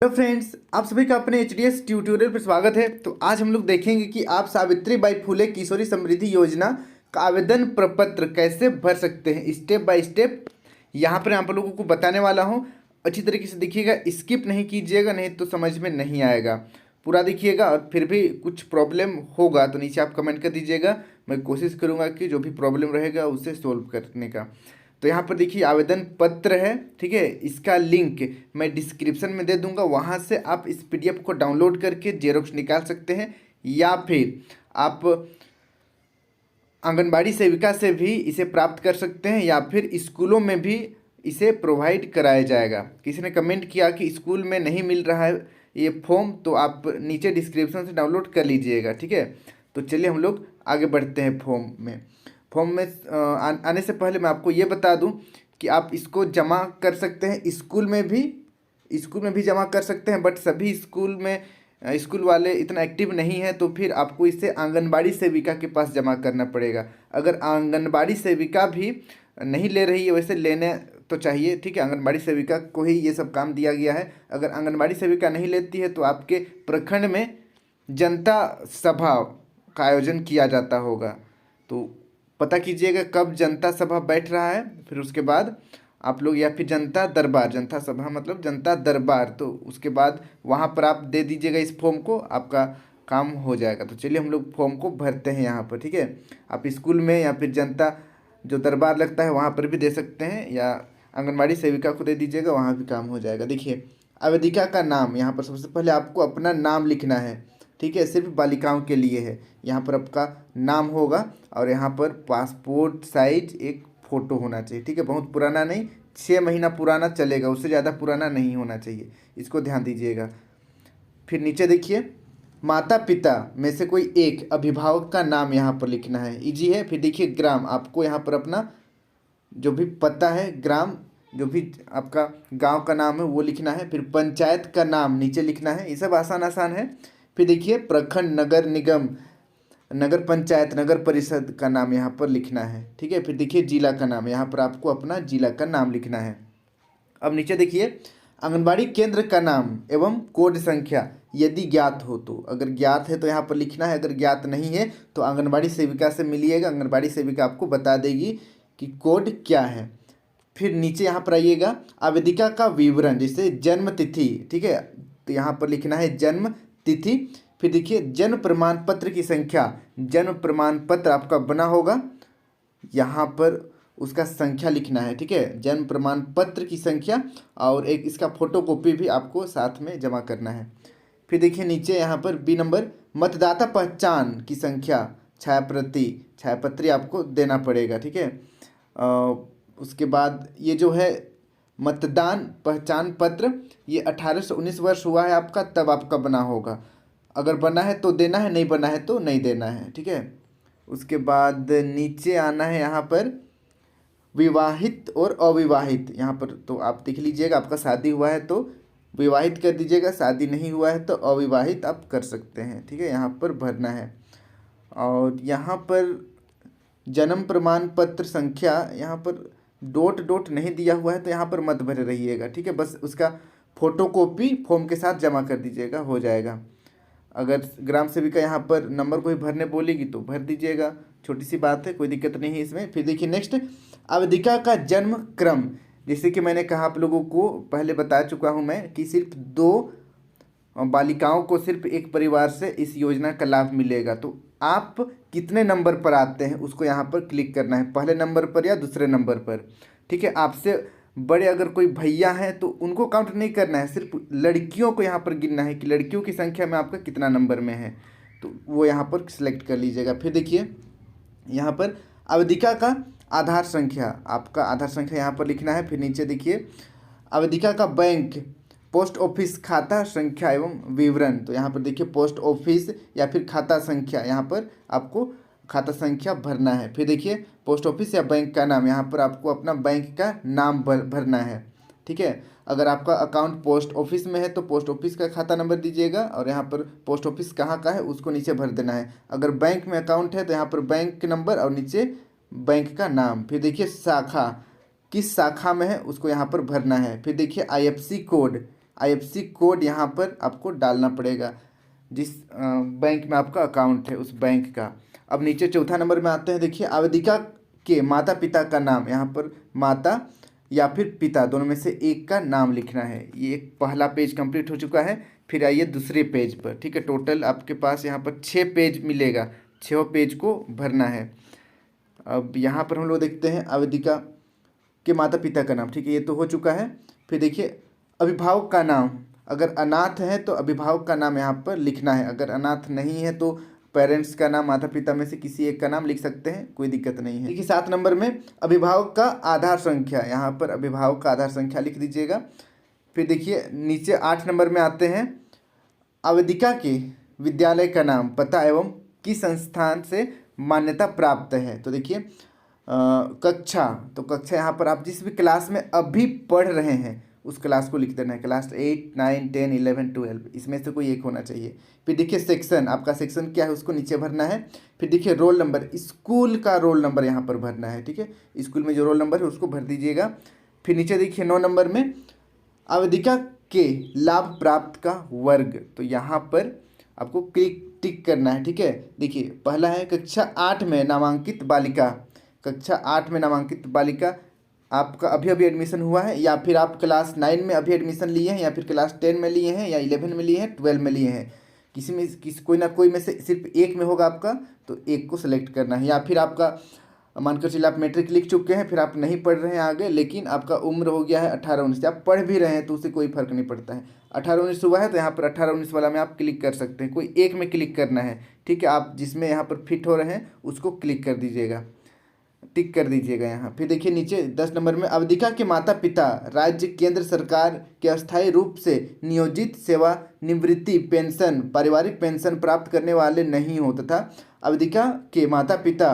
Hello friends, आप सभी का अपने एचडीएस ट्यूटोरियल पर स्वागत है। तो आज हम लोग देखेंगे कि आप सावित्रीबाई फुले किशोरी समृद्धि योजना का आवेदन प्रपत्र कैसे भर सकते हैं। स्टेप बाय स्टेप यहाँ पर आप लोगों को बताने वाला हूँ। अच्छी तरीके से देखिएगा, स्किप नहीं कीजिएगा, नहीं तो समझ में नहीं आएगा। पूरा देखिएगा और फिर भी कुछ प्रॉब्लम होगा तो नीचे आप कमेंट कर दीजिएगा। मैं कोशिश करूँगा कि जो भी प्रॉब्लम रहेगा उसे सोल्व करने का। तो यहाँ पर देखिए आवेदन पत्र है, ठीक है। इसका लिंक मैं डिस्क्रिप्शन में दे दूंगा, वहाँ से आप इस पीडीएफ को डाउनलोड करके जेरोक्स निकाल सकते हैं, या फिर आप आंगनबाड़ी सेविका से भी इसे प्राप्त कर सकते हैं, या फिर स्कूलों में भी इसे प्रोवाइड कराया जाएगा। किसी ने कमेंट किया कि स्कूल में नहीं मिल रहा है ये फॉर्म, तो आप नीचे डिस्क्रिप्शन से डाउनलोड कर लीजिएगा, ठीक है। तो चलिए हम लोग आगे बढ़ते हैं। फॉर्म में आने से पहले मैं आपको ये बता दूं कि आप इसको जमा कर सकते हैं स्कूल में भी जमा कर सकते हैं, बट सभी स्कूल वाले इतना एक्टिव नहीं है, तो फिर आपको इसे आंगनबाड़ी सेविका के पास जमा करना पड़ेगा। अगर आंगनबाड़ी सेविका भी नहीं ले रही है, वैसे लेने तो चाहिए, ठीक है। आंगनबाड़ी सेविका को ही ये सब काम दिया गया है। अगर आंगनबाड़ी सेविका नहीं लेती है तो आपके प्रखंड में जनता सभा का आयोजन किया जाता होगा, तो पता कीजिएगा कब जनता सभा बैठ रहा है। फिर उसके बाद आप लोग, या फिर जनता दरबार, जनता सभा मतलब जनता दरबार, तो उसके बाद वहाँ पर आप दे दीजिएगा इस फॉर्म को, आपका काम हो जाएगा। तो चलिए हम लोग फॉर्म को भरते हैं यहाँ पर, ठीक है। आप स्कूल में या फिर जनता जो दरबार लगता है वहाँ पर भी दे सकते हैं, या आंगनबाड़ी सेविका को दे दीजिएगा, वहाँ भी काम हो जाएगा। देखिए आवेदिका का नाम, यहाँ पर सबसे पहले आपको अपना नाम लिखना है, ठीक है। सिर्फ बालिकाओं के लिए है। यहाँ पर आपका नाम होगा और यहाँ पर पासपोर्ट साइज एक फ़ोटो होना चाहिए, ठीक है। बहुत पुराना नहीं, 6 महीना पुराना चलेगा, उससे ज़्यादा पुराना नहीं होना चाहिए, इसको ध्यान दीजिएगा। फिर नीचे देखिए माता पिता में से कोई एक अभिभावक का नाम यहाँ पर लिखना है, इजी है। फिर देखिए ग्राम, आपको यहाँ पर अपना जो भी पता है, ग्राम जो भी आपका गांव का नाम है वो लिखना है। फिर पंचायत का नाम नीचे लिखना है, ये सब आसान आसान है। फिर देखिए प्रखंड, नगर निगम, नगर पंचायत, नगर परिषद का नाम यहाँ पर लिखना है, ठीक है। फिर देखिए जिला का नाम, यहाँ पर आपको अपना जिला का नाम लिखना है। अब नीचे देखिए आंगनबाड़ी केंद्र का नाम एवं कोड संख्या यदि ज्ञात हो तो, अगर ज्ञात है तो यहाँ पर लिखना है, अगर ज्ञात नहीं है तो आंगनबाड़ी सेविका से मिलिएगा, आंगनबाड़ी सेविका आपको बता देगी कि कोड क्या है। फिर नीचे यहाँ पर आइएगा आवेदिका का विवरण, जैसे जन्म तिथि, ठीक है, तो यहाँ पर लिखना है जन्म तिथि। फिर देखिए जन्म प्रमाण पत्र की संख्या, जन्म प्रमाण पत्र आपका बना होगा, यहाँ पर उसका संख्या लिखना है, ठीक है। जन्म प्रमाण पत्र की संख्या और एक इसका फोटोकॉपी भी आपको साथ में जमा करना है। फिर देखिए नीचे यहाँ पर बी नंबर मतदाता पहचान की संख्या, छायापत्री आपको देना पड़ेगा, ठीक है। उसके बाद ये जो है मतदान पहचान पत्र, ये 18 से 19 वर्ष हुआ है आपका तब आपका बना होगा। अगर बना है तो देना है, नहीं बना है तो नहीं देना है, ठीक है। उसके बाद नीचे आना है यहाँ पर विवाहित और अविवाहित, यहाँ पर तो आप देख लीजिएगा, आपका शादी हुआ है तो विवाहित कर दीजिएगा, शादी नहीं हुआ है तो अविवाहित आप कर सकते हैं, ठीक है। यहाँ पर भरना है। और यहाँ पर जन्म प्रमाण पत्र संख्या, यहाँ पर डॉट नहीं दिया हुआ है तो यहाँ पर मत भरे रहिएगा, ठीक है। बस उसका फोटोकॉपी फॉर्म के साथ जमा कर दीजिएगा, हो जाएगा। अगर ग्राम सेविका यहाँ पर नंबर कोई भरने बोलेगी तो भर दीजिएगा, छोटी सी बात है, कोई दिक्कत नहीं है इसमें। फिर देखिए नेक्स्ट आवेदिका का जन्म क्रम, जैसे कि मैंने कहा आप लोगों को पहले बता चुका हूँ मैं कि सिर्फ 2 बालिकाओं को सिर्फ एक परिवार से इस योजना का लाभ मिलेगा। तो आप कितने नंबर पर आते हैं उसको यहाँ पर क्लिक करना है, पहले नंबर पर या दूसरे नंबर पर, ठीक है। आपसे बड़े अगर कोई भैया हैं तो उनको काउंट नहीं करना है, सिर्फ लड़कियों को यहाँ पर गिनना है कि लड़कियों की संख्या में आपका कितना नंबर में है, तो वो यहाँ पर सिलेक्ट कर लीजिएगा। फिर देखिए यहाँ पर आवेदिका का आधार संख्या, आपका आधार संख्या यहाँ पर लिखना है। फिर नीचे देखिए आवेदिका का बैंक, पोस्ट ऑफिस खाता संख्या एवं विवरण, तो यहाँ पर देखिए पोस्ट ऑफिस या फिर खाता संख्या, यहाँ पर आपको खाता संख्या भरना है। फिर देखिए पोस्ट ऑफिस या बैंक का नाम, यहाँ पर आपको अपना बैंक का नाम भरना है, ठीक है। अगर आपका अकाउंट पोस्ट ऑफिस में है तो पोस्ट ऑफिस का खाता नंबर दीजिएगा, और यहाँ पर पोस्ट ऑफिस कहाँ का है उसको नीचे भर देना है। अगर बैंक में अकाउंट है तो यहाँ पर बैंक नंबर और नीचे बैंक का नाम। फिर देखिए शाखा, किस शाखा में है उसको यहाँ पर भरना है। फिर देखिए आईएफएससी कोड, IFSC कोड यहाँ पर आपको डालना पड़ेगा, जिस बैंक में आपका अकाउंट है उस बैंक का। अब नीचे चौथा नंबर में आते हैं, देखिए आवेदिका के माता पिता का नाम, यहाँ पर माता या फिर पिता दोनों में से एक का नाम लिखना है। ये एक पहला पेज कंप्लीट हो चुका है। फिर आइए दूसरे पेज पर, ठीक है। टोटल आपके पास यहाँ पर 6 पेज मिलेगा, 6 पेज को भरना है। अब यहाँ पर हम लोग देखते हैं आवेदिका के माता पिता का नाम, ठीक है, ये तो हो चुका है। फिर देखिए अभिभावक का नाम, अगर अनाथ है तो अभिभावक का नाम यहाँ पर लिखना है, अगर अनाथ नहीं है तो पेरेंट्स का नाम, माता पिता में से किसी एक का नाम लिख सकते हैं, कोई दिक्कत नहीं है। देखिए 7 नंबर में अभिभावक का आधार संख्या, यहाँ पर अभिभावक का आधार संख्या लिख दीजिएगा। फिर देखिए नीचे 8 नंबर में आते हैं, आवेदिका के विद्यालय का नाम, पता एवं किस संस्थान से मान्यता प्राप्त है। तो देखिए कक्षा, तो कक्षा यहाँ पर आप जिस भी क्लास में अभी पढ़ रहे हैं उस क्लास को लिख देना है, क्लास 8, 9, 10, 11, 12, इसमें से कोई एक होना चाहिए। फिर देखिए सेक्शन, आपका सेक्शन क्या है उसको नीचे भरना है। फिर देखिए रोल नंबर, स्कूल का रोल नंबर यहाँ पर भरना है, ठीक है, स्कूल में जो रोल नंबर है उसको भर दीजिएगा। फिर नीचे देखिए 9 नंबर में आवेदिका के लाभ प्राप्त का वर्ग, तो यहाँ पर आपको टिक करना है, ठीक है। देखिए पहला है कक्षा 8 में नामांकित बालिका, कक्षा 8 में नामांकित बालिका आपका अभी अभी एडमिशन हुआ है, या फिर आप क्लास 9 में अभी एडमिशन लिए हैं, या फिर क्लास 10 में लिए हैं, या 11 में लिए हैं, 12 में लिए हैं, कोई ना कोई में से सिर्फ एक में होगा आपका, तो एक को सिलेक्ट करना है। या फिर आपका मानकर चलिए आप मैट्रिक लिख चुके हैं, फिर आप नहीं पढ़ रहे हैं आगे, लेकिन आपका उम्र हो गया है 18-19, आप पढ़ भी रहे हैं तो उससे कोई फर्क नहीं पड़ता है। 18-19 हुआ है तो यहाँ पर 18-19 वाला में आप क्लिक कर सकते हैं, कोई एक में क्लिक करना है, ठीक है। आप जिसमें यहाँ पर फिट हो रहे हैं उसको क्लिक कर दीजिएगा, टिक कर दीजिएगा यहाँ। फिर देखिए नीचे 10 नंबर में आवेदिका के माता पिता राज्य केंद्र सरकार के अस्थायी रूप से नियोजित सेवानिवृत्ति पेंशन, पारिवारिक पेंशन प्राप्त करने वाले नहीं हो, तथा आवेदिका के माता पिता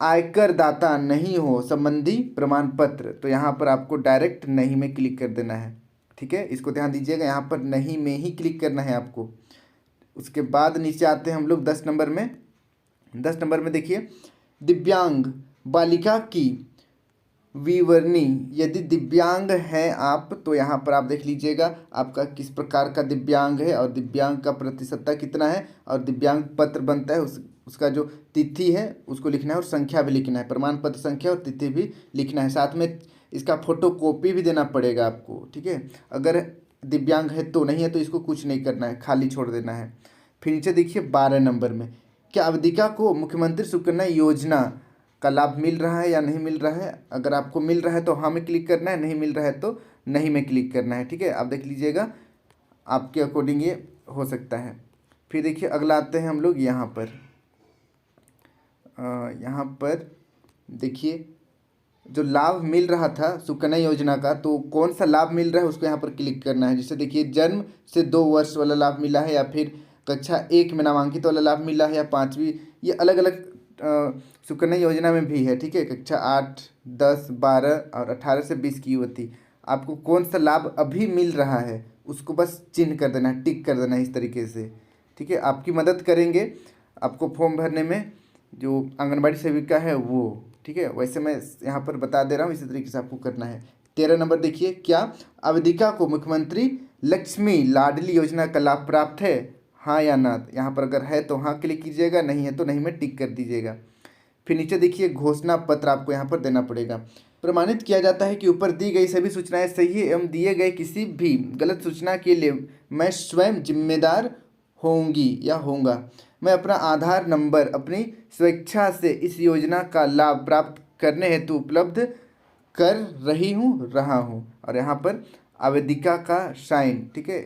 आयकर दाता नहीं हो संबंधी प्रमाण पत्र, तो यहाँ पर आपको डायरेक्ट नहीं में क्लिक कर देना है, ठीक है, इसको ध्यान दीजिएगा, यहाँ पर नहीं में ही क्लिक करना है आपको। उसके बाद नीचे आते हैं हम लोग 10 नंबर में। 10 नंबर में देखिए दिव्यांग बालिका की विवरणी, यदि दिव्यांग हैं आप तो यहाँ पर आप देख लीजिएगा आपका किस प्रकार का दिव्यांग है और दिव्यांग का प्रतिशतता कितना है, और दिव्यांग पत्र बनता है उसका जो तिथि है उसको लिखना है और संख्या भी लिखना है, प्रमाण पत्र संख्या और तिथि भी लिखना है, साथ में इसका फोटो कॉपी भी देना पड़ेगा आपको, ठीक है। अगर दिव्यांग है तो, नहीं है तो इसको कुछ नहीं करना है, खाली छोड़ देना है। फिर नीचे देखिए 12 नंबर में, क्या आवेदिका को मुख्यमंत्री सुकन्या योजना का लाभ मिल रहा है या नहीं मिल रहा है। अगर आपको मिल रहा है तो हाँ में क्लिक करना है, नहीं मिल रहा है तो नहीं में क्लिक करना है, ठीक है। आप देख लीजिएगा आपके अकॉर्डिंग ये हो सकता है। फिर देखिए अगला आते हैं हम लोग यहाँ पर, यहाँ पर देखिए जो लाभ मिल रहा था सुकन्या योजना का, तो कौन सा लाभ मिल रहा है उसको यहाँ पर क्लिक करना है। जैसे देखिए जन्म से 2 वर्ष वाला लाभ मिला है, या फिर कक्षा 1 में नामांकित वाला लाभ मिला है, या 5वीं, ये अलग अलग सुकन्या योजना में भी है, ठीक है। कक्षा 8, 10, 12 और 18 से 20 की युवती, आपको कौन सा लाभ अभी मिल रहा है उसको बस चिन्ह कर देना है, टिक कर देना है इस तरीके से, ठीक है। आपकी मदद करेंगे आपको फॉर्म भरने में जो आंगनबाड़ी सेविका है वो, ठीक है। वैसे मैं यहाँ पर बता दे रहा हूँ, इसी तरीके से आपको करना है। 13 नंबर देखिए, क्या आवेदिका को मुख्यमंत्री लक्ष्मी लाडली योजना का लाभ प्राप्त है, हाँ या ना। यहाँ पर अगर है तो हाँ क्लिक कीजिएगा, नहीं है तो नहीं में टिक कर दीजिएगा। फिर नीचे देखिए घोषणा पत्र आपको यहाँ पर देना पड़ेगा। प्रमाणित किया जाता है कि ऊपर दी गई सभी सूचनाएं सही एवं दिए गए किसी भी गलत सूचना के लिए मैं स्वयं जिम्मेदार होंगी या होऊंगा। मैं अपना आधार नंबर अपनी स्वेच्छा से इस योजना का लाभ प्राप्त करने हेतु उपलब्ध कर रहा हूँ। और यहाँ पर आवेदिका का साइन, ठीक है,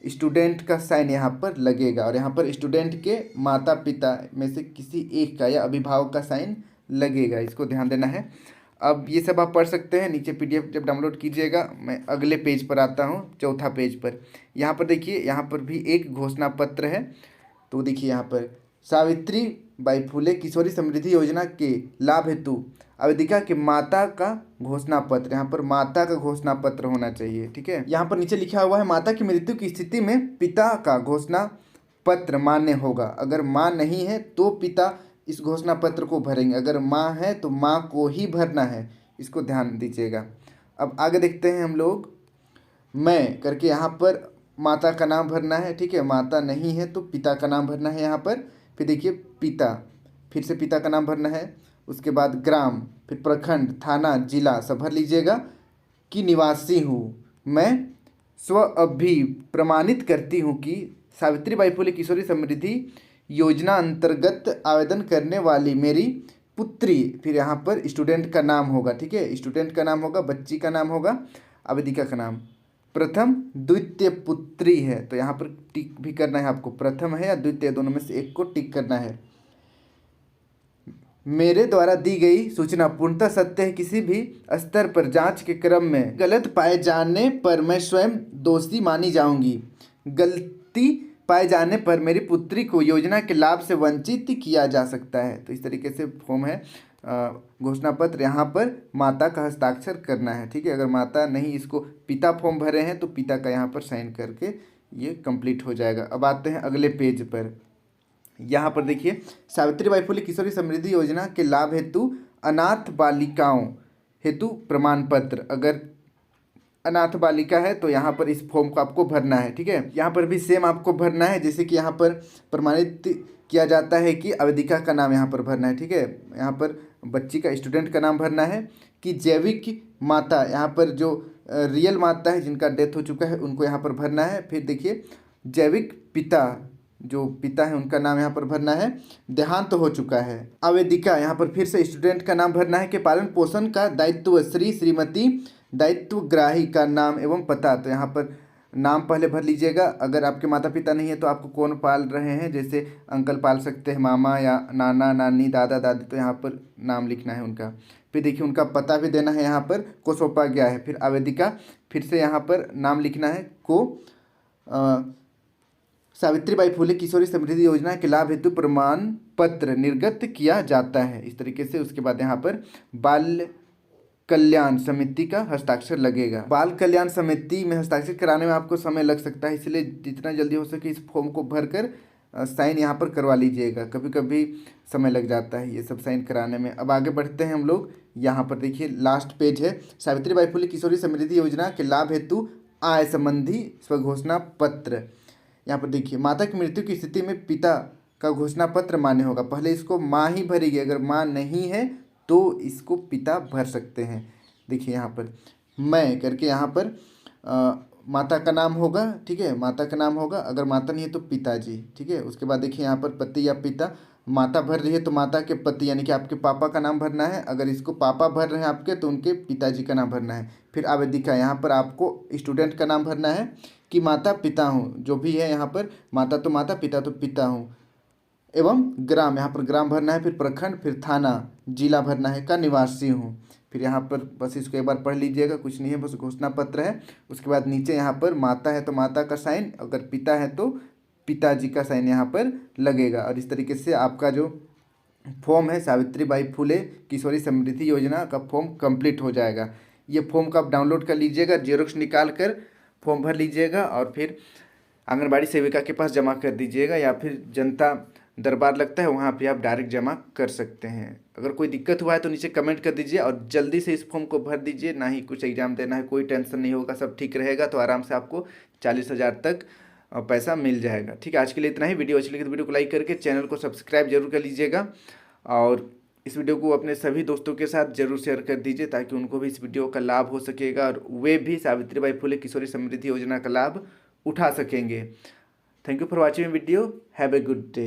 स्टूडेंट का साइन यहाँ पर लगेगा, और यहाँ पर स्टूडेंट के माता पिता में से किसी एक का या अभिभावक का साइन लगेगा, इसको ध्यान देना है। अब ये सब आप पढ़ सकते हैं, नीचे PDF जब डाउनलोड कीजिएगा। मैं अगले पेज पर आता हूँ, चौथा पेज पर। यहाँ पर देखिए, यहाँ पर भी एक घोषणा पत्र है। तो देखिए यहाँ पर सावित्री बाई फुले किशोरी समृद्धि योजना के लाभ हेतु आवेदिका के माता का घोषणा पत्र, यहाँ पर माता का घोषणा पत्र होना चाहिए, ठीक है। यहाँ पर नीचे लिखा हुआ है माता की मृत्यु की स्थिति में पिता का घोषणा पत्र मान्य होगा। अगर माँ नहीं है तो पिता इस घोषणा पत्र को भरेंगे, अगर माँ है तो माँ को ही भरना है, इसको ध्यान दीजिएगा। अब आगे देखते हैं हम लोग मैं करके यहाँ पर माता का नाम भरना है, ठीक है। माता नहीं है तो पिता का नाम भरना है यहाँ पर। फिर देखिए पिता, फिर से पिता का नाम भरना है। उसके बाद ग्राम, फिर प्रखंड, थाना, जिला सब भर लीजिएगा कि निवासी हूँ मैं। स्व अभी प्रमाणित करती हूँ कि सावित्रीबाई फुले किशोरी समृद्धि योजना अंतर्गत आवेदन करने वाली मेरी पुत्री, फिर यहाँ पर स्टूडेंट का नाम होगा, ठीक है। स्टूडेंट का नाम होगा, बच्ची का नाम होगा, अवधिका का नाम प्रथम द्वितीय पुत्री है, तो यहाँ पर टिक भी करना है आपको। प्रथम है या द्वितीय, दोनों में से एक को टिक करना है। मेरे द्वारा दी गई सूचना पूर्णतः सत्य है। किसी भी स्तर पर जांच के क्रम में गलत पाए जाने पर मैं स्वयं दोषी मानी जाऊंगी। गलती पाए जाने पर मेरी पुत्री को योजना के लाभ से वंचित किया जा सकता है। तो इस तरीके से फॉर्म है घोषणा पत्र। यहाँ पर माता का हस्ताक्षर करना है, ठीक है। अगर माता नहीं, इसको पिता फॉर्म भरे हैं तो पिता का यहाँ पर साइन करके ये कंप्लीट हो जाएगा। अब आते हैं अगले पेज पर। यहाँ पर देखिए सावित्रीबाई फुले किशोरी समृद्धि योजना के लाभ हेतु अनाथ बालिकाओं हेतु प्रमाण पत्र। अगर अनाथ बालिका है तो यहाँ पर इस फॉर्म को आपको भरना है, ठीक है। यहाँ पर भी सेम आपको भरना है, जैसे कि यहाँ पर प्रमाणित किया जाता है कि अवधिका का नाम यहाँ पर भरना है, ठीक है। यहाँ पर बच्ची का, स्टूडेंट का नाम भरना है कि जैविक माता, यहाँ पर जो रियल माता है जिनका डेथ हो चुका है उनको यहाँ पर भरना है। फिर देखिए जैविक पिता, जो पिता है उनका नाम यहाँ पर भरना है, देहांत तो हो चुका है। आवेदिका, यहाँ पर फिर से स्टूडेंट का नाम भरना है कि पालन पोषण का दायित्व श्री श्रीमती दायित्वग्राही का नाम एवं पता। तो यहाँ पर नाम पहले भर लीजिएगा। अगर आपके माता पिता नहीं है तो आपको कौन पाल रहे हैं, जैसे अंकल पाल सकते हैं, मामा या नाना नानी, दादा दादी, तो यहाँ पर नाम लिखना है उनका। फिर देखिए उनका पता भी देना है, यहाँ पर को सौंपा गया है। फिर आवेदिका, फिर से यहाँ पर नाम लिखना है को सावित्रीबाई फुले किशोरी समृद्धि योजना के लाभ हेतु प्रमाण पत्र निर्गत किया जाता है, इस तरीके से। उसके बाद यहाँ पर बाल कल्याण समिति का हस्ताक्षर लगेगा। बाल कल्याण समिति में हस्ताक्षर कराने में आपको समय लग सकता है, इसलिए जितना जल्दी हो सके इस फॉर्म को भरकर साइन यहाँ पर करवा लीजिएगा। कभी कभी समय लग जाता है ये सब साइन कराने में। अब आगे बढ़ते हैं हम लोग। यहाँ पर देखिए लास्ट पेज है, सावित्रीबाई फुले किशोरी समृद्धि योजना के लाभ हेतु आय संबंधी स्वघोषणा पत्र। यहाँ पर देखिए माता की मृत्यु की स्थिति में पिता का घोषणा पत्र मान्य होगा। पहले इसको माँ ही भरेगी, अगर माँ नहीं है तो इसको पिता भर सकते हैं। देखिए यहाँ पर मैं करके यहाँ पर माता का नाम होगा, ठीक है, माता का नाम होगा। अगर माता नहीं है तो पिताजी, ठीक है। उसके बाद देखिए यहाँ पर पति या पिता, माता भर रही है तो माता के पति यानी कि आपके पापा का नाम भरना है। अगर इसको पापा भर रहे हैं आपके तो उनके पिताजी का नाम भरना है। फिर आवेदिका, यहाँ पर आपको स्टूडेंट का नाम भरना है कि माता पिता हूँ, जो भी है यहाँ पर माता तो माता, पिता तो पिता हूँ, एवं ग्राम, यहाँ पर ग्राम भरना है। फिर प्रखंड, फिर थाना, जिला भरना है का निवासी हूँ। फिर यहाँ पर बस इसको एक बार पढ़ लीजिएगा, कुछ नहीं है, बस घोषणा पत्र है। उसके बाद नीचे यहाँ पर माता है तो माता का साइन, अगर पिता है तो पिताजी का साइन यहाँ पर लगेगा। और इस तरीके से आपका जो फॉर्म है सावित्रीबाई फुले किशोरी समृद्धि योजना का फॉर्म कंप्लीट हो जाएगा। ये फॉर्म का आप डाउनलोड कर लीजिएगा, जेरोक्स निकाल कर फॉर्म भर लीजिएगा और फिर आंगनबाड़ी सेविका के पास जमा कर दीजिएगा, या फिर जनता दरबार लगता है वहाँ पे आप डायरेक्ट जमा कर सकते हैं। अगर कोई दिक्कत हुआ है तो नीचे कमेंट कर दीजिए और जल्दी से इस फॉर्म को भर दीजिए। ना ही कुछ एग्जाम देना है, कोई टेंशन नहीं होगा, सब ठीक रहेगा। तो आराम से आपको 40,000 तक पैसा मिल जाएगा। ठीक है, आज के लिए इतना ही। वीडियो अच्छी लगी तो वीडियो को लाइक करके चैनल को सब्सक्राइब जरूर कर लीजिएगा और इस वीडियो को अपने सभी दोस्तों के साथ जरूर शेयर कर दीजिए ताकि उनको भी इस वीडियो का लाभ हो सकेगा और वे भी सावित्रीबाई फुले किशोरी समृद्धि योजना का लाभ उठा सकेंगे। Thank you for watching video. Have a good day.